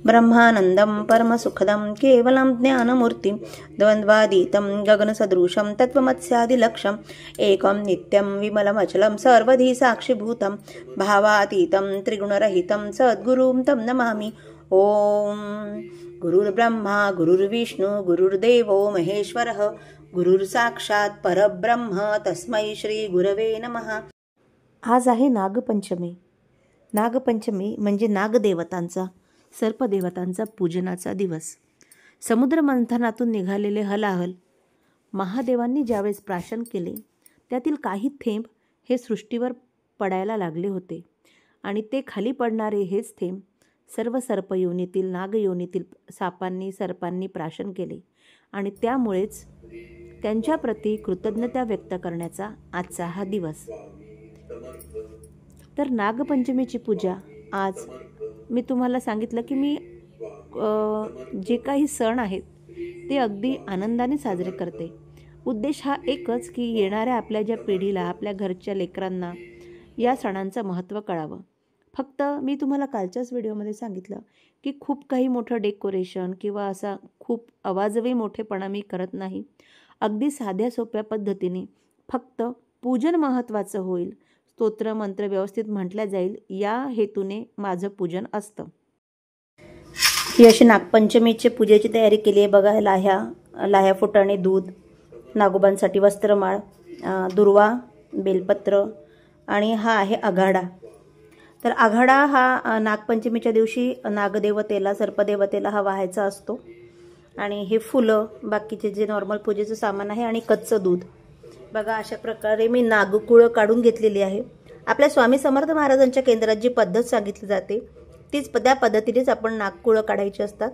ब्रह्मानन्दं परमसुखदं केवलं ज्ञानमूर्तिं द्वन्द्वातीतं गगनसदृशं तत्त्वमस्यादिलक्ष्यम् एकं नित्यं विमलमचलं सर्वधी साक्षिभूतं भावातीतं त्रिगुणरहितं सद्गुरुं तं नमामि। ओम गुरुर्ब्रह्मा गुरुर्विष्णू गुरुर्देवो महेश्वरः गुरुर्साक्षात् परब्रह्म तस्मै श्री गुरवे नमः। आज आहे नागपंचमी। नागपंचमी म्हणजे नागदेवतांचा, सर्पदेवतांचा पूजनाचा दिवस। समुद्र मंथनातून निघालेले हलाहल महादेवांनी ज्यावेळेस प्राशन केले त्यातील काही थेंब हे सृष्टीवर पडायला लागले होते आणि ते खाली पडणारे हेच थेंब सर्व सर्पयोनीतील नागयोनीतील सापांनी सर्पांनी प्राशन केले आणि त्यामुळेच त्यांच्याप्रती कृतज्ञता व्यक्त करण्याचा आजचा हा दिवस। तर नागपंचमीची पूजा आज मी तुम्हाला सांगितलं की मी जे काही सण आहेत ते अगदी आनंदाने साजरे करते। उद्देश हा एकच की येणाऱ्या आपल्या ज्या पिढीला आपल्या घरच्या लेकरांना या सणांचं महत्त्व कळावं। फक्त मी तुम्हाला कालच्याच व्हिडिओमध्ये सांगितलं की खूप काही मोठं डेकोरेशन किंवा असा खूप आवाजवी मोठेपणा मी करत नाही। अगदी साध्या सोप्या पद्धतीने फक्त पूजन महत्त्वाचं होईल, स्तोत्र मंत्र व्यवस्थित म्हटल्या जाईल या हेतूने माझं पूजन असतं। ही अशी नागपंचमीची पूजेची तयारी केली आहे बघा। लाह्या फुटाणे, दूध, नागोबांसाठी वस्त्रमाळ, दुर्वा, बेलपत्र आणि हा आहे आघाडा। तर आघाडा हा नागपंचमीच्या दिवशी नागदेवतेला सर्पदेवतेला हा वाहायचा असतो आणि हे फुलं, बाकीचे जे नॉर्मल पूजेचं सामान आहे आणि कच्चं दूध बघा। अशा प्रकारे मी नागकुळं काढून घेतलेली आहे। आपल्या स्वामी समर्थ महाराजांच्या केंद्रात जी पद्धत सांगितली जाते तीच त्या पद्धतीनेच आपण नागकुळं काढायची असतात।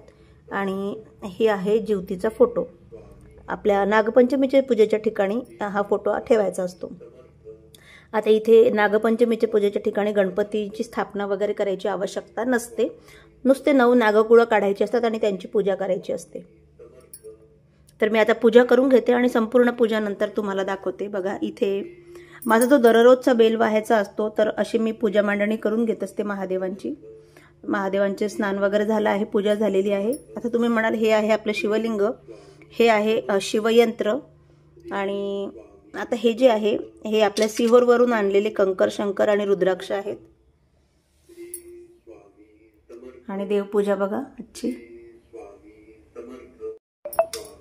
आणि हे आहे जिवतीचा फोटो। आपल्या नागपंचमीच्या पूजेच्या ठिकाणी हा फोटो ठेवायचा असतो। आता इथे नागपंचमीच्या पूजेच्या ठिकाणी गणपतीची स्थापना वगैरे करायची आवश्यकता नसते, नुसते 9 नागकुळं काढायची असतात आणि त्यांची पूजा करायची असते। तर मी आता पूजा करून घेते आणि संपूर्ण पूजा नंतर तुम्हाला दाखवते। बघा इथे माझा जो दररोजचा बेल वाहायचा असतो तर अशी मी पूजा मांडणी करून घेत असते महादेवांची। महादेवांचे स्नान वगैरे झालं आहे, पूजा झालेली आहे। आता तुम्ही म्हणाल हे आहे आपलं शिवलिंग, हे आहे शिवयंत्र आणि आता हे जे आहे हे आपल्या सिहोरवरून आणलेले कंकर, शंकर आणि रुद्राक्ष आहेत। आणि देवपूजा बघा आजची।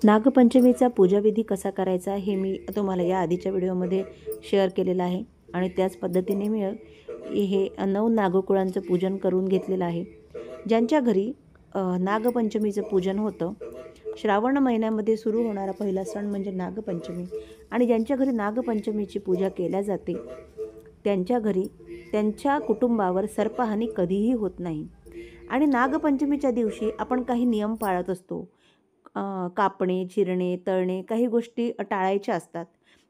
नागपंचमीचा पूजाविधी कसा करायचा हे मी तुम्हाला या आधीच्या व्हिडिओमध्ये शेअर केलेला आहे आणि त्याच पद्धतीने मी हे 9 नागकुळांचं पूजन करून घेतलेलं आहे। ज्यांच्या घरी नागपंचमीचं पूजन होतं, श्रावण महिन्यामध्ये सुरू होणारा पहिला सण म्हणजे नागपंचमी आणि ज्यांच्या घरी नागपंचमीची पूजा केल्या जाते त्यांच्या घरी त्यांच्या कुटुंबावर सर्पहानी कधीही होत नाही। आणि नागपंचमीच्या दिवशी आपण काही नियम पाळत असतो, कापणे, चिरणे, तळणे काही गोष्टी टाळायच्या असतात।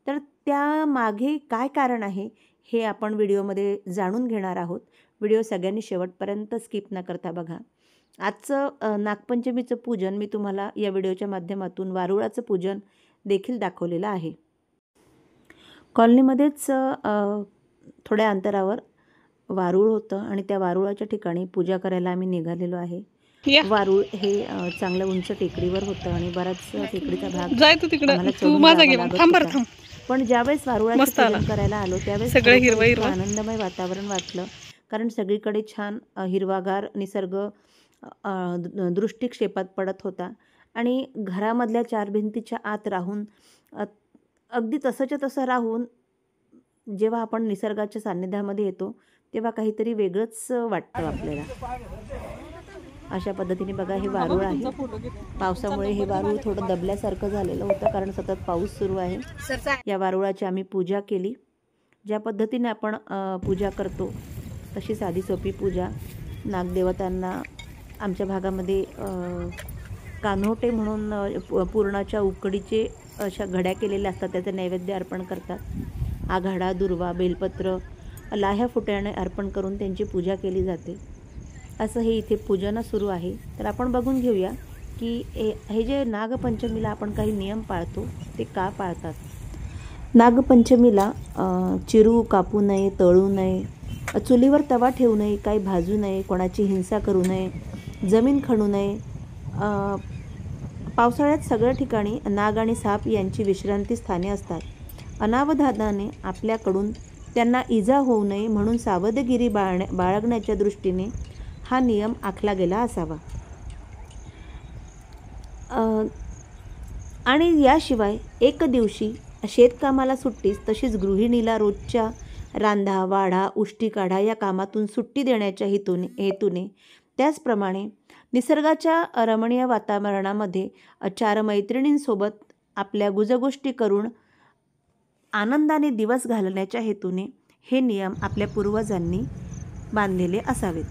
तर त्यामागे काय कारण आहे हे आपण व्हिडिओमध्ये जाणून घेणार आहोत। व्हिडिओ सगळ्यांनी शेवटपर्यंत स्किप न करता बघा। आजचं नागपंचमीचं पूजन मी तुम्हाला या व्हिडिओच्या माध्यमातून वारुळाचं पूजन देखील दाखवलेलं आहे। कॉलनीमध्येच थोड्या अंतरावर वारुळ होतं आणि त्या वारुळाच्या ठिकाणी पूजा करायला आम्ही निघालेलो आहे। वारुळ हे चांगलं उंच टेकडीवर होतं आणि बराच टेकडीचा भाग पण ज्यावेळेस वारुळाचं पूजन करायला आलो त्यावेळेस आनंदमय वातावरण वाटलं, कारण सगळीकडे छान हिरवागार निसर्ग दृष्टिक्षेपात पडत होता आणि घरामधल्या 4 भिंतीच्या आत राहून अगदी तसंच्या तसं राहून जेव्हा आपण निसर्गाच्या सान्निध्यामध्ये येतो तेव्हा काहीतरी वेगळंच वाटतं आपल्याला। अशा पद्धतीने बघा हे वारुळ आहे। पावसामुळे हे वारुळ थोडं दबल्यासारखं झालेलं होतं कारण सतत पाऊस सुरू आहे। या वारुळाची आम्ही पूजा केली। ज्या पद्धतीने आपण पूजा करतो तशी साधी सोपी पूजा। नागदेवतांना आमच्या भागामध्ये कान्होटे म्हणून पूर्णाच्या उकडीचे अशा घड्या केलेल्या असतात, त्याचे नैवेद्य अर्पण करतात। आघाडा, दुर्वा, बेलपत्र, लाह्या फुटाणे अर्पण करून त्यांची पूजा केली जाते। असं हे इथे पूजन सुरू आहे। तर आपण बघून घेऊया की हे जे नागपंचमीला आपण काही नियम पाळतो ते का पाळतात। नागपंचमीला चिरू कापू नये, तळू नये, चुलीवर तवा ठेवू नये, काही भाजू नये, कोणाची हिंसा करू नये, जमीन खणू नये. पावसाळ्यात सगळ्या ठिकाणी नाग आणि साप यांची विश्रांती स्थाने असतात. अनावधानाने आपल्याकडून त्यांना इजा होऊ नये म्हणून सावधगिरी बाळगण्याच्या दृष्टीने हा नियम आखला गेला असावा. आणि याशिवाय एक दिवशी शेतकामाला सुट्टीच, तशीच गृहिणीला रोजच्या रांधा वाढा उष्टी काढा या कामातून सुट्टी देण्याच्या हेतूने त्याचप्रमाणे निसर्गाच्या रमणीय वातावरणामध्ये 4 मैत्रिणींसोबत आपल्या गुजगोष्टी करून आनंदाने दिवस घालवण्याच्या हेतूने हे नियम आपल्या पूर्वजांनी बांधलेले असावेत.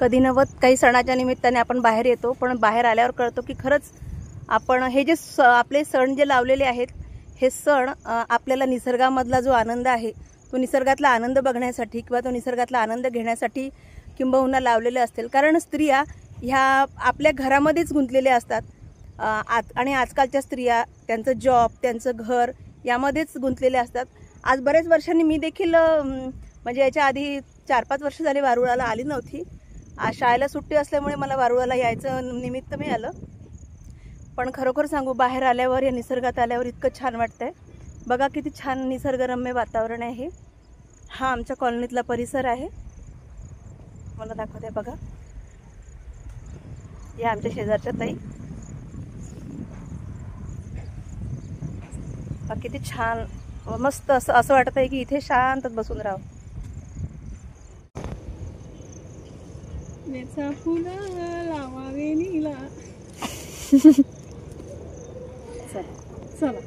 कधी नव्वत काही सणाच्या निमित्ताने आपण बाहेर येतो, पण बाहेर आल्यावर कळतो की खरंच आपण हे जे आपले सण जे लावलेले आहेत, हे सण आपल्याला निसर्गामधला जो आनंद आहे तो निसर्गातला आनंद बघण्यासाठी किंवा तो निसर्गातला आनंद घेण्यासाठी किंबहुना लावलेले असतील. कारण स्त्रिया ह्या आपल्या घरामध्येच गुंतलेल्या असतात. आणि आजकालच्या स्त्रिया त्यांचं जॉब, त्यांचं घर यामध्येच गुंतलेले असतात. आज बरेच वर्षांनी मी देखील म्हणजे याच्या आधी 4-5 वर्ष झाली वारुळाला आली नव्हती. आज शाळेला सुट्टी असल्यामुळे मला वारुळाला यायचं निमित्त मिळालं. पण खरोखर सांगू, बाहेर आल्यावर या निसर्गात आल्यावर इतकं छान वाटतंय. बघा किती छान निसर्गरम्य वातावरण आहे. हा आमच्या कॉलनीतला परिसर आहे, मला दाखवते. बघा, या आमच्या शेजारच्या ताई. किती छान मस्त असं वाटत आहे की इथे शांत बसून राहावं. फुला लावावे नीला. चला.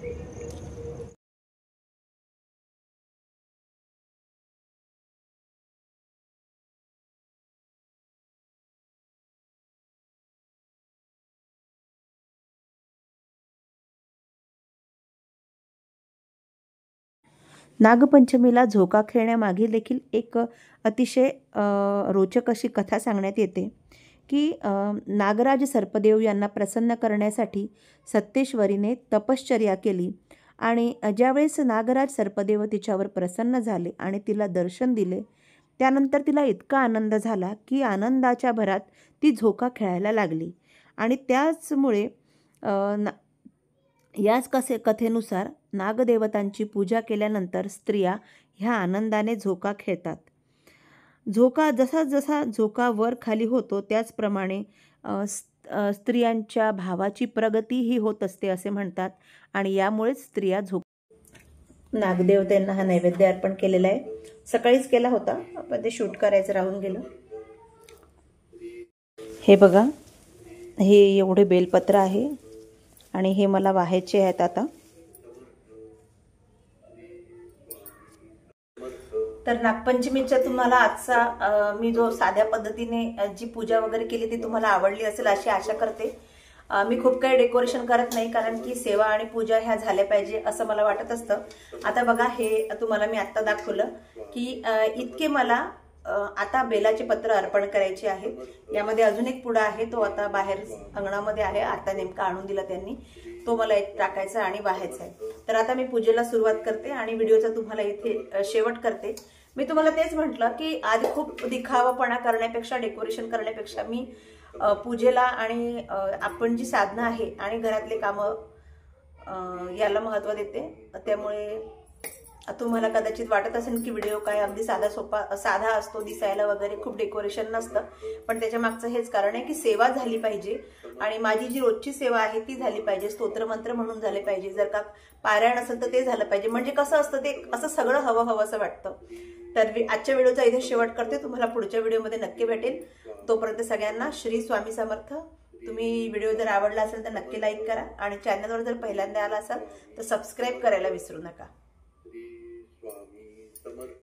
नागपंचमीला झोका खेळण्यामागे देखील एक अतिशय रोचक अशी कथा सांगण्यात येते की नागराज सर्पदेव यांना प्रसन्न करण्यासाठी सत्तेश्वरीने तपश्चर्या केली. आणि ज्यावेळेस नागराज सर्पदेव तिच्यावर प्रसन्न झाले आणि तिला दर्शन दिले, त्यानंतर तिला इतका आनंद झाला की आनंदाच्या भरात ती झोका खेळायला लागली. आणि त्याचमुळे याच कथेनुसार नागदेवतांची पूजा केल्यानंतर स्त्रिया ह्या आनंदाने झोका खेळतात. जसा झोका वर खाली होतो त्याचप्रमाणे स्त्रियांच्या भावाची प्रगतीही होत असते असे म्हणतात. आणि यामुळेच स्त्रिया नागदेवतांना हा नैवेद्य अर्पण केलेला आहे. सकाळीच केला होता, पण ते शूट करायचं राहून गेलं. हे बघा, हे एवढे बेलपत्र आहे आणि हे मला वाहायचे आहेत आता. तर नागपंचमीच्या तुम्हाला आजचा मी जो साध्या पद्धतीने जी पूजा वगैरे केली ती तुम्हाला आवडली असेल अशी आशा करते. मी खूप काही डेकोरेशन करत नाही, कारण की सेवा आणि पूजा ह्या झाल्या पाहिजे असं मला वाटत असतं. आता बघा, हे तुम्हाला मी आत्ता दाखवलं की इतके मला आता बेलाचे पत्र अर्पण करायचे आहे. यामध्ये अजून एक पुडा आहे, तो आता बाहेर अंगणामध्ये आहे, आता नेमका आणून दिला त्यांनी, तो मला एक टाकायचा आणि वाहायचा आहे. तर आता मी पूजेला सुरुवात करते आणि व्हिडिओचा तुम्हाला इथे शेवट करते. मी तुम्हाला तेच म्हटलं की आधी खूप दिखावापणा करण्यापेक्षा, डेकोरेशन करण्यापेक्षा मी पूजेला आणि आपण जी साधनं आहे आणि घरातले कामं याला महत्त्व देते. त्यामुळे तुम्हाला कदाचित वाटत असेल की व्हिडिओ काय अगदी साधा असतो दिसायला वगैरे, खूप डेकोरेशन नसतं. पण त्याच्या मागचं हेच कारण आहे की सेवा झाली पाहिजे आणि माझी जी रोजची सेवा आहे ती झाली पाहिजे, स्तोत्रमंत्र म्हणून झाले पाहिजे. जर का पारायण असेल तर ते झालं पाहिजे. म्हणजे कसं असतं, ते असं सगळं हवं असं वाटतं. तर आजच्या व्हिडिओचा इथे शेवट करते. तुम्हाला पुढच्या व्हिडिओमध्ये नक्की भेटेल. तोपर्यंत सगळ्यांना श्री स्वामी समर्थ. तुम्ही व्हिडिओ जर आवडला असेल तर नक्की लाईक करा आणि चॅनलवर जर पहिल्यांदा आला असाल तर सबस्क्राईब करायला विसरू नका.